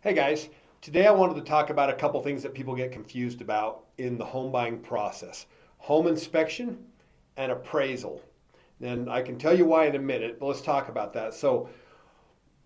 Hey guys, today I wanted to talk about a couple things that people get confused about in the home buying process. Home inspection and appraisal. And I can tell you why in a minute, but let's talk about that. So,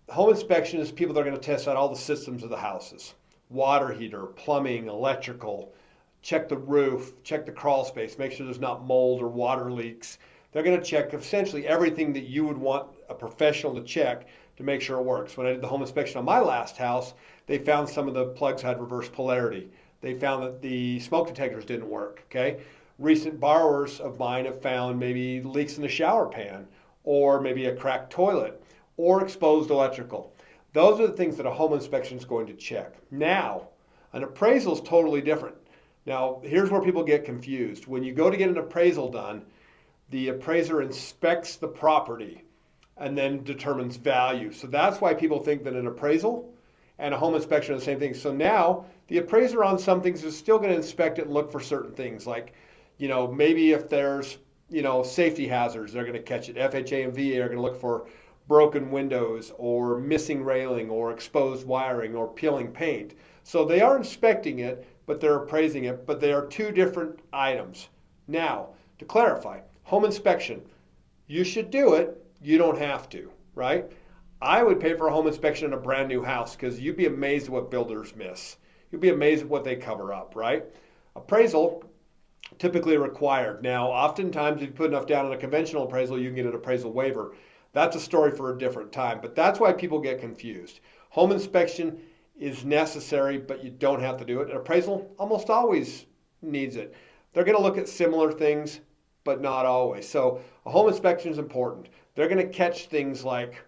home inspection is people that are going to test out all the systems of the houses. Water heater, plumbing, electrical, check the roof, check the crawl space, make sure there's not mold or water leaks. They're going to check essentially everything that you would want a professional to check to make sure it works. When I did the home inspection on my last house, they found some of the plugs had reverse polarity. They found that the smoke detectors didn't work. Okay. Recent borrowers of mine have found maybe leaks in the shower pan, or maybe a cracked toilet, or exposed electrical. Those are the things that a home inspection is going to check. Now, an appraisal is totally different. Now, here's where people get confused. When you go to get an appraisal done, the appraiser inspects the property and then determines value. So that's why people think that an appraisal and a home inspection are the same thing. So now the appraiser on some things is still going to inspect it and look for certain things like, maybe if there's, safety hazards, they're going to catch it. FHA and VA are going to look for broken windows or missing railing or exposed wiring or peeling paint. So they are inspecting it, but they're appraising it, but they are two different items. Now, to clarify, home inspection, you should do it, you don't have to, right? I would pay for a home inspection in a brand new house because you'd be amazed at what builders miss. You'd be amazed at what they cover up, right? Appraisal, typically required. Now, oftentimes, if you put enough down on a conventional appraisal, you can get an appraisal waiver. That's a story for a different time, but that's why people get confused. Home inspection is necessary, but you don't have to do it. An appraisal almost always needs it. They're going to look at similar things, but not always. So a home inspection is important. They're going to catch things like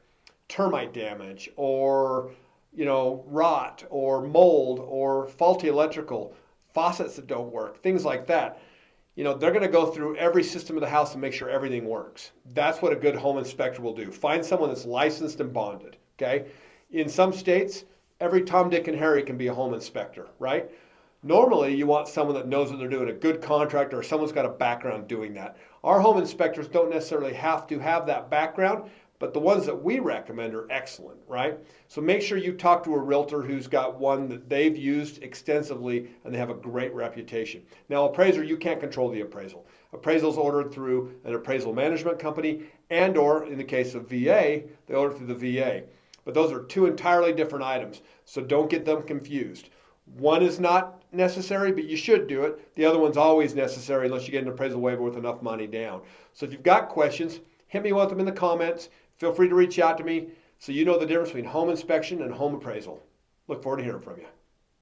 termite damage or rot or mold or faulty electrical, faucets that don't work, things like that. They're going to go through every system of the house and make sure everything works. That's what a good home inspector will do. Find someone that's licensed and bonded, okay? In some states, every Tom, Dick, and Harry can be a home inspector, right? Normally, you want someone that knows what they're doing, a good contractor, or someone's got a background doing that. Our home inspectors don't necessarily have to have that background, but the ones that we recommend are excellent, right? So make sure you talk to a realtor who's got one that they've used extensively and they have a great reputation. Now, appraiser, you can't control the appraisal. Appraisal is ordered through an appraisal management company and or, in the case of VA, they order through the VA. But those are two entirely different items, so don't get them confused. One is not necessary, but you should do it. The other one's always necessary unless you get an appraisal waiver with enough money down. So if you've got questions, hit me with them in the comments. Feel free to reach out to me so you know the difference between home inspection and home appraisal. Look forward to hearing from you.